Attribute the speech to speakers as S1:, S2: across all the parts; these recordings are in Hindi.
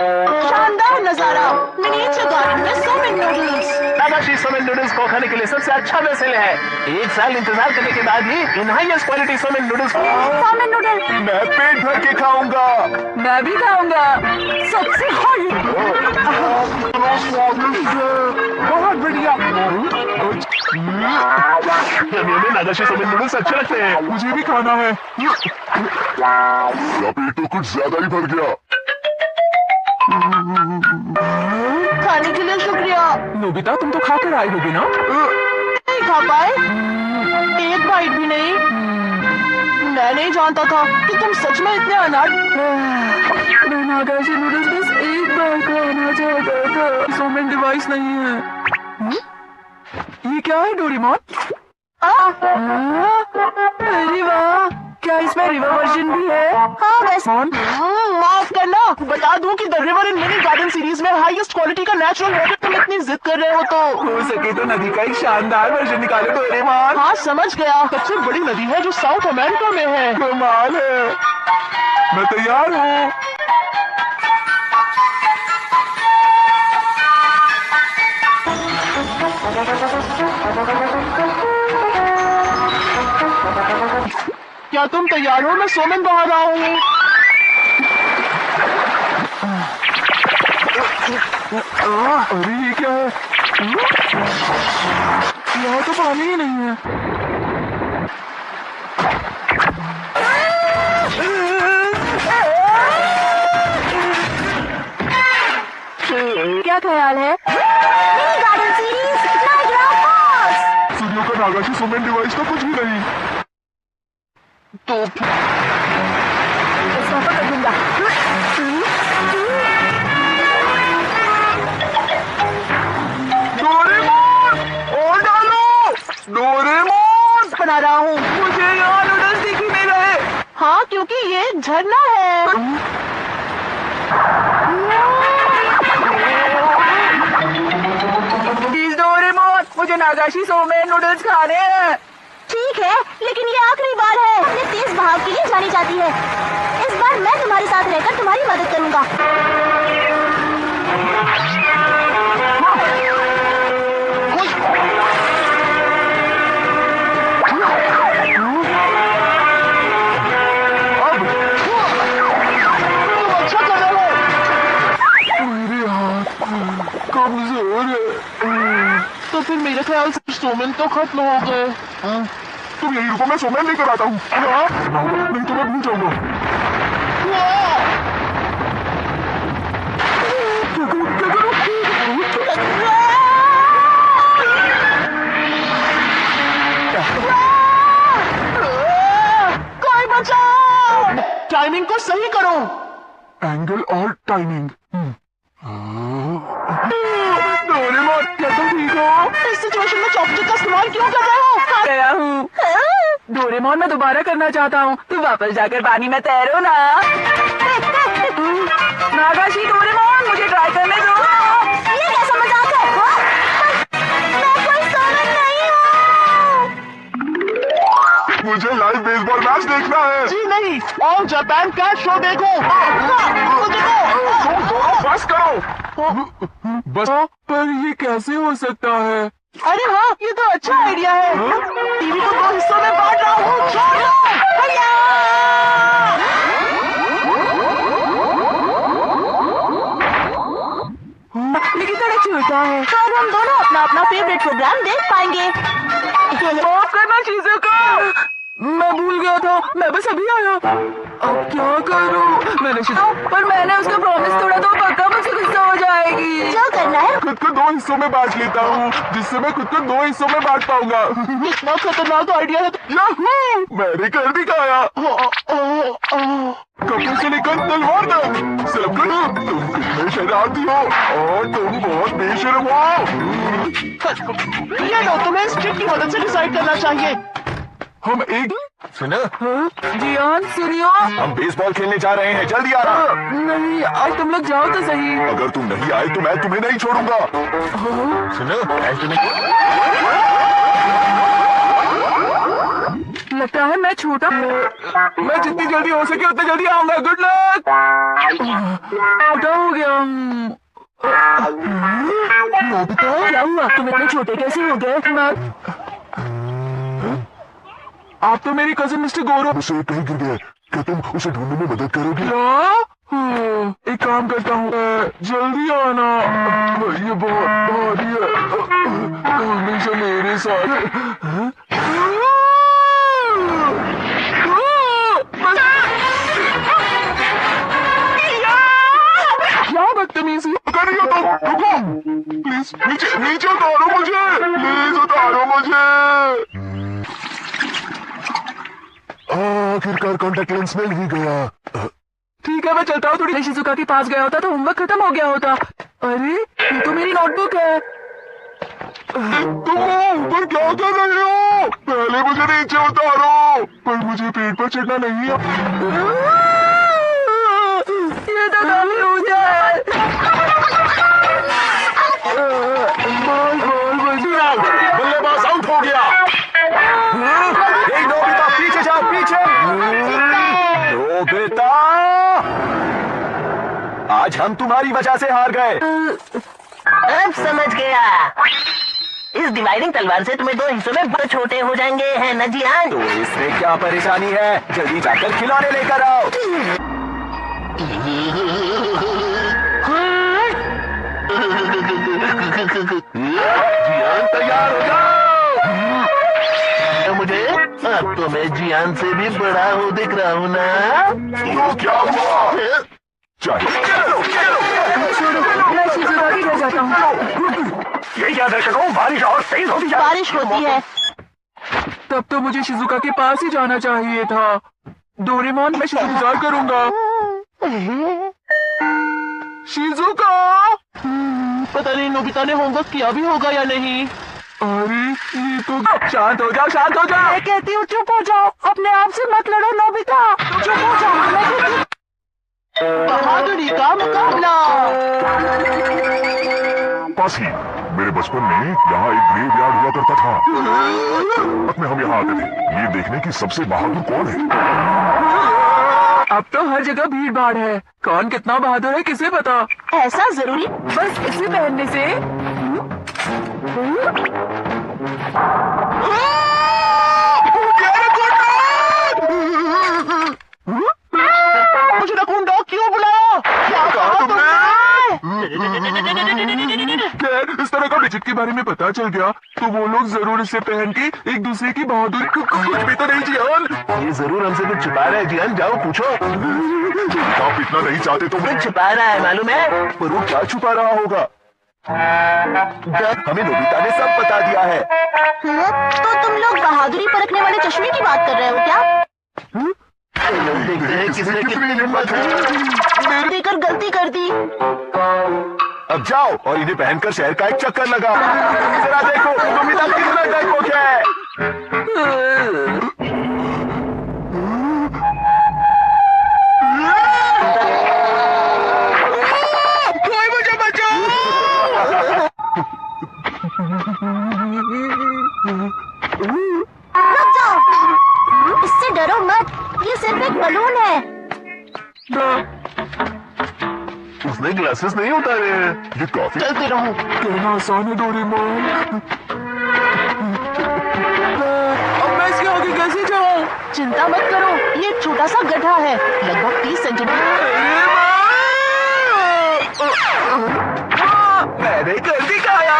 S1: शानदार नजारा, मिनिएचर गार्डन में सोमेन नूडल्स।
S2: नागाशी सोमेन नूडल्स को खाने के लिए सबसे अच्छा वैसे है। एक साल इंतजार करने के बाद ही इन highest quality somen noodles.
S1: Somen noodle
S2: मैं पेट भर के खाऊंगा।
S1: मैं भी खाऊंगा। सबसे हाई,
S2: बहुत बढ़िया। नागाशी सोमेन नूडल्स अच्छे लगते हैं। मुझे भी खाना है।
S3: मेरा पेट तो कुछ ज्यादा ही भर गया।
S1: खाने के लिए शुक्रिया।
S2: नोबिता, तुम तो खाकर आई होगी ना?
S1: नहीं खा पाए, एक बाइट भी नहीं। मैं नहीं जानता था कि तुम सच में इतने अनाथ।
S2: मैं नागाशी नूडल्स बस एक बार खाना चाहता था। सोमेन डिवाइस नहीं है। ये क्या है डोरेमोन?
S1: अरे वाह, क्या इसमें रिवर वर्जन भी है? हाँ वैसे। माफ करना, बता दूं कि the river in mini garden series में हाईएस्ट क्वालिटी का नेचुरल वाटर तुम इतनी जिद कर रहे हो तो
S2: हो सके तो नदी का एक शानदार वर्जन निकालो डोरेमोन।
S1: हाँ समझ गया। सबसे बड़ी नदी है जो साउथ अमेरिका में है।
S2: कमाल है। मैं तैयार हूँ।
S1: क्या तुम तैयार हो? मैं सोमेन बहा रहा हूँ।
S2: अरे ये क्या है? यहाँ तो पानी ही नहीं है।
S1: क्या ख्याल है? Garden series Niagara Falls.
S3: सूर्यों का नागाशी सोमेन डिवाइस तो कुछ भी नहीं।
S1: तो कर दूंगा।
S2: डोरेमोन, और डालो। डोरेमोन,
S1: बना रहा हूँ।
S2: मुझे यहाँ नूडल्स दिख ही नहीं रहे।
S1: हाँ क्योंकि ये झरना है।
S2: प्लीज डोरेमोन, मुझे नागाशी सोमेन नूडल्स खाने हैं।
S1: ठीक है, लेकिन ये आखिरी बार है। अपने तेज बहाव के लिए जानी जाती है। इस बार मैं तुम्हारे साथ रहकर तुम्हारी मदद करूंगा।
S2: अब
S1: तुम अच्छा कर रहे हो।
S2: मेरे हाथ कमजोर है।
S1: तो फिर मेरे ख्याल से सोमेन तो खत्म हो गए।
S3: तुम यही रुको, मैं सोमेन लेकर आता हूँ। नहीं तो मैं भूल जाऊंगा।
S1: कोई बचाओ! टाइमिंग को सही करो।
S3: एंगल और टाइमिंग।
S2: डोरेमोन, क्या तुम ठीक हो?
S1: इस सिचुएशन में चॉपस्टिक का इस्तेमाल क्यों कर रहे हो?
S2: गया हूँ। डोरेमोन, मैं दोबारा करना चाहता हूँ। तू वापस जाकर पानी में तैरो ना। नागाशी डोरेमोन, मुझे ट्राई करने दो।
S1: ये कैसा मजाक है? मैं कोई सोमेन नहीं हूँ।
S3: मुझे लाइव बेसबॉल मैच देखना है।
S1: जी नहीं, ऑल जापान कैट शो देखो। मुझे दो।
S3: बस करो।
S2: बस, पर ये कैसे हो सकता है?
S1: अरे हाँ, ये तो अच्छा आइडिया है। टीवी को 2 हिस्सों में बांट रहा हूँ। छोड़ो। भैया!
S2: लेकिन थोड़ा छोटा है।
S1: तो हम दोनों अपना अपना फेवरेट प्रोग्राम देख पाएंगे।
S2: माफ करना चीजों का, मैं भूल गया था। मैं बस अभी आया। अब क्या करूं? मैंने उसका प्रॉमिस तोड़ा तो पक्का मुझे गुस्सा हो जाएगी।
S1: क्या करना है?
S3: खुद को 2 हिस्सों में बांट लेता हूँ, जिससे मैं खुद को 2 हिस्सों में बांट पाऊंगा।
S1: इतना खतरनाक आइडिया है।
S3: याहू! मैंने कर दिखाया। कपड़े से लेकर तलवार तक सब कुछ। तुम कितने शरारती हो और तुम बहुत बेशर्म हो।
S1: ये लो, तुम्हें स्ट्रिप की मदद से डिसाइड करना चाहिए।
S3: हम एक सुनो,
S2: जियान सुनियो।
S3: हम बेसबॉल खेलने जा रहे हैं, जल्दी आना।
S2: नहीं, आज तुम लोग जाओ तो सही।
S3: अगर तुम नहीं आए तो मैं तुम्हें नहीं छोड़ूंगा। सुनो, ऐसे नहीं।
S2: लगता है मैं छोटा मैं जितनी जल्दी हो सके उतनी जल्दी आऊंगा। Good luck. छोटा हो गया।
S1: नोबिता क्या हुआ, तुम इतने छोटे कैसे हो गए?
S2: आप तो मेरी कजिन मिस्टर गौरव।
S3: उसे कहीं गिर गया, क्या तुम उसे ढूंढने में मदद करोगे?
S2: एक काम करता हूँ, जल्दी आना, ये बहुत भारी है, हमेशा मेरे साथ। क्या बदतमीजी
S3: करिए तुम, रुको प्लीज, नीचे नीचे उतारो मुझे, प्लीज उतारो मुझे। आखिरकार कॉन्टेक्ट लेंस मिल ही गया।
S2: ठीक है मैं चलता हूँ। थोड़ी शिजुका के पास गया होता तो होमवर्क खत्म हो गया होता। अरे ये तो मेरी नोटबुक है।
S3: तुम ऊपर क्या कर रहे हो? पहले मुझे नीचे उतारो। पर मुझे पेड़ पर चढ़ना नहीं है।
S2: ये तो काफी ऊंचा है।
S3: बल्लेबाज आउट हो गया। नोबिता पीछे जाओ, पीछे। नोबिता, आज हम तुम्हारी वजह से हार गए।
S1: अब समझ गया, इस डिवाइडिंग तलवार से तुम्हें 2 हिस्सों में बहुत छोटे हो जाएंगे, है न जियान?
S3: तो इसमें क्या परेशानी है? जल्दी जाकर खिलौने लेकर आओ। जियान तैयार हो जाओ।
S1: मुझे अब तो मैं जियान से भी बड़ा हो दिख रहा हूँ ना।
S3: तो क्या हुआ?
S2: मैं शिजुका के घर जाता हूँ।
S3: ये याद रखो, बारिश और तेज होती है।
S1: बारिश होती है।
S2: तब तो मुझे शिजुका के पास ही जाना चाहिए था। डोरेमोन, मैं शुक्रगुजार करूंगा। शिजुका,
S1: पता नहीं नोबिता ने होमवर्क किया भी होगा या नहीं।
S2: अरे ये तो शांत हो जाओ, शांत हो जाओ। मैं कहती हूँ चुप हो जाओ, अपने आप से मत लड़ो नोबिता, चुप हो जाओ।
S1: बहादुरी का मुकाबला।
S3: पासी, मेरे बचपन में यहाँ एक ग्रेवयार्ड हुआ करता था। में हम यहाँ आते थे ये देखने की सबसे बहादुर कौन है।
S2: अब तो हर जगह भीड़ भाड़ है, कौन कितना बहादुर है किसे पता।
S1: ऐसा जरूरी?
S2: बस इसे पहनने से
S1: मुझे रकून डॉग क्यों बुलाया? क्या कहा तुमने?
S2: इस तरह का बिजट के बारे में पता चल गया तो वो लोग जरूर इसे पहन के एक दूसरे की बहादुरी कुछ भी तो नहीं जियान।
S3: ये जरूर हमसे कुछ छिपा रहा है जियान, जाओ पूछो। आप इतना नहीं चाहते तो
S1: कुछ छुपा रहा है मालूम है?
S3: पर वो क्या छुपा रहा होगा? हमें नोबिता ने सब बता दिया है।
S1: तो तुम लोग बहादुरी परखने वाले चश्मे की बात कर रहे हो क्या? देखते हैं किसने कितनी हिम्मत है। देकर गलती कर दी।
S3: अब जाओ और इन्हें पहनकर शहर का एक चक्कर लगाओ। जरा देखो नोबिता कितना डरपोक है।
S2: कोई मुझे बचाओ।
S1: रुक जाओ, इससे डरो मत, ये सिर्फ एक बलून है।
S3: उसने ग्लासेस नहीं उतारे हैं, ये काफी
S1: चलते रहो।
S2: कहना आसान है डोरेमोन। अब मैं इसके आगे कैसे जाऊं?
S1: चिंता मत करो, ये एक छोटा सा गड्ढा है, लगभग 30 सेंटीमीटर।
S2: मैंने कर दिखाया।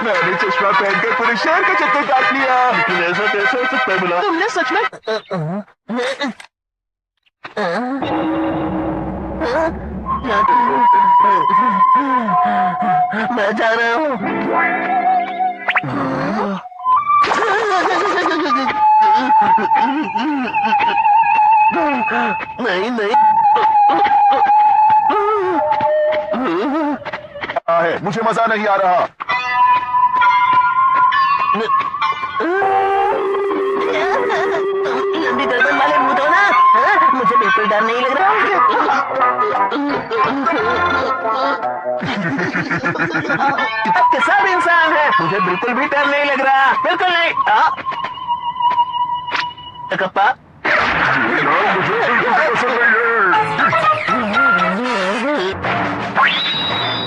S2: मैंने चश्मा पहनकर पूरे शहर का चक्कर काट लिया।
S3: लेकिन ऐसा कैसे हो सकता है बुला?
S1: तुमने सच में मैं जा रहा हूँ। नहीं नहीं,
S3: है मुझे मजा नहीं आ रहा।
S1: लंबी गर्दन वाले भूत हो ना? हाँ? मुझे बिल्कुल डर नहीं लग रहा। अब सब इंसान है, मुझे बिल्कुल भी डर नहीं लग रहा, बिल्कुल नहीं। कप्पा
S3: मुझे बिल्कुल पसंद नहीं है।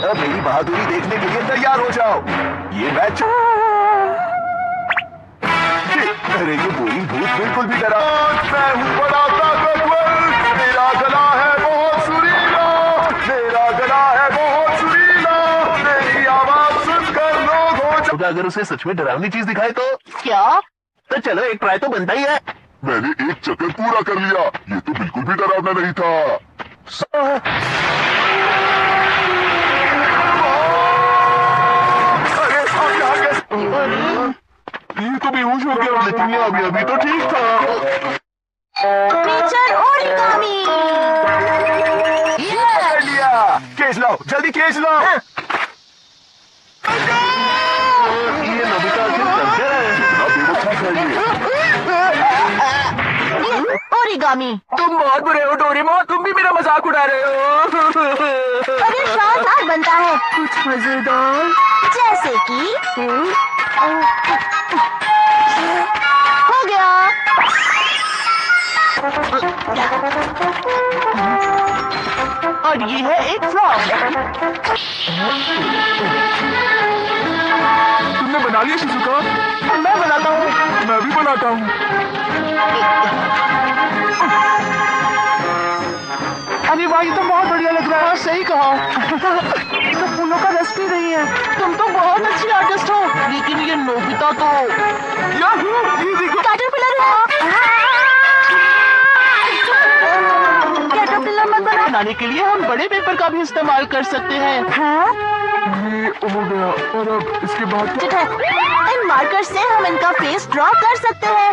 S4: अब मेरी बहादुरी देखने के लिए तैयार हो जाओ। ये मैच अरे ये बोरिंग भूत बिल्कुल भी डरा। मैं हूँ बड़ा ताकतवर, मेरा गला है बहुत सुरीला, मेरा गला है बहुत सुरीला, मेरी आवाज सुनकर लोग हो जाए।
S3: अगर उसे सच में डरावनी चीज दिखाए तो
S1: क्या? तो चलो एक ट्राई तो बनता ही है।
S3: मैंने एक चक्कर पूरा कर लिया, ये तो बिल्कुल भी डरावना नहीं था।
S4: अरे अब यहाँ कैसे?
S3: ये तो बेहोश हो गया, लेकिन ये अभी तो ठीक था।
S2: Teacher origami.
S4: कर लिया। खींच लो, जल्दी खींच लो।
S3: ये नोबिता आखिर कर क्या रहा है? कितना बेवकूफ है ये।
S2: ओरिगामी।
S1: तुम बहुत बुरे हो डोरेमोन, तुम भी मेरा मजाक उड़ा रहे हो।
S2: अरे शानदार बनता है,
S1: कुछ मजेदार
S2: जैसे कि हो गया।
S1: और ये है एक फ्रॉग।
S3: तुमने बना लिया शिजुका?
S1: मैं बनाता हूँ।
S3: मैं भी बनाता हूँ।
S1: अरे वाह, ये तो बहुत बढ़िया लग रहा है। सही कहा। तो फूलों का रस पी रही है। तुम तो बहुत अच्छी आर्टिस्ट हो, लेकिन ये नोबिता तो याहू, ये देखो।
S2: कैटरपिलर है। कैटरपिलर मत बना।
S1: बनाने के लिए हम बड़े पेपर का भी इस्तेमाल कर सकते हैं।
S2: हाँ?
S3: ये हो गया, और अब इसके बाद
S2: है। इन मार्कर से हम इनका फेस ड्रॉ कर सकते हैं।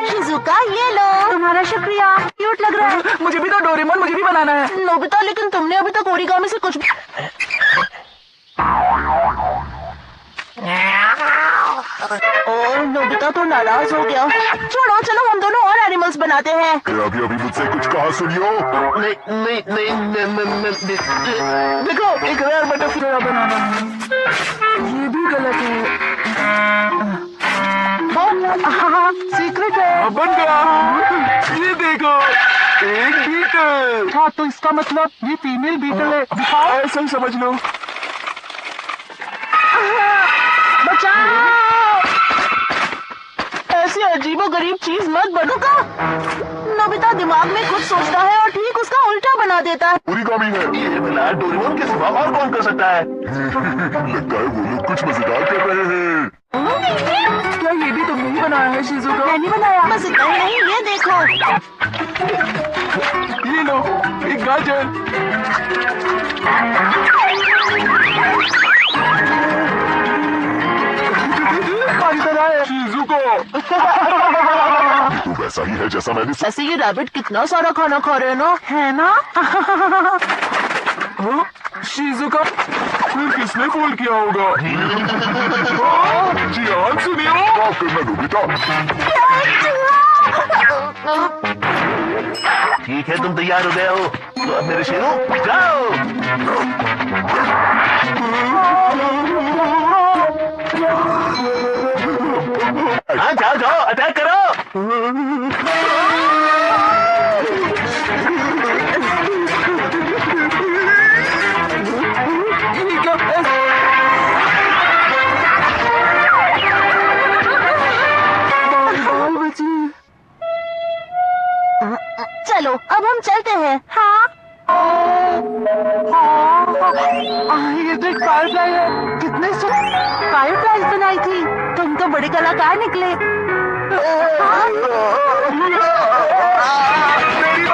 S2: शिजुका ये लो। तुम्हारा शुक्रिया, क्यूट लग रहा है।
S1: मुझे भी तो डोरेमोन, मुझे भी बनाना है।
S2: नोबिता, लेकिन तुमने अभी तक ओरिगामी से कुछ
S1: और नोबिता तो नाराज हो गया।
S2: छोड़ो, चलो हम दोनों और एनिमल्स बनाते हैं।
S3: अभी अभी मुझसे कुछ कहा सुनियो।
S1: नहीं, देखो एक रेयर बटरफ्लाई बनाना है। ये भी गलत है। सीक्रेट है।
S3: बन गया। ये देखो, एक बीटल।
S1: हाँ, तो इसका मतलब ये फीमेल बीटल है। दिखाओ।
S3: ऐसा ही समझ लो।
S1: बचाओ! ऐसी अजीबोगरीब चीज मत बनो का।
S2: नोबिता दिमाग में कुछ सोचता है और ठीक उसका उल्टा बना देता है।
S3: ओरिगामी है।
S1: ये भला डोरेमोन के सिवा और कौन कर सकता है?
S3: लगता है वो लोग कुछ मजेदार कर रहे हैं।
S1: क्या ये भी तुमने ही बनाया है शिजुका?
S2: मैंने बनाया। बस इतना ही नहीं, ये देखो।
S3: ये लो, एक गाजर।
S1: पानी तरह है।
S3: शिजुको। तो वैसा ही है जैसा मैंने
S1: ऐसे ये रैबिट कितना सारा खाना खा रहे हैं ना, है ना?
S3: शिजुका, फिर किसने कॉल किया होगा? जी हाँ, सुनियो। माफ करना नोबिता।
S1: ठीक है, तुम तैयार हो गए हो तो अब मेरे शेरों जाओ। हाँ, जाओ जाओ, अटैक करो।
S2: चलो अब हम चलते हैं। हाँ,
S1: ये तो एक फायरफ्लाई है। कितने
S2: फायरफ्लाइज बनाई थी। तुम तो बड़े कलाकार निकले।
S3: मेरी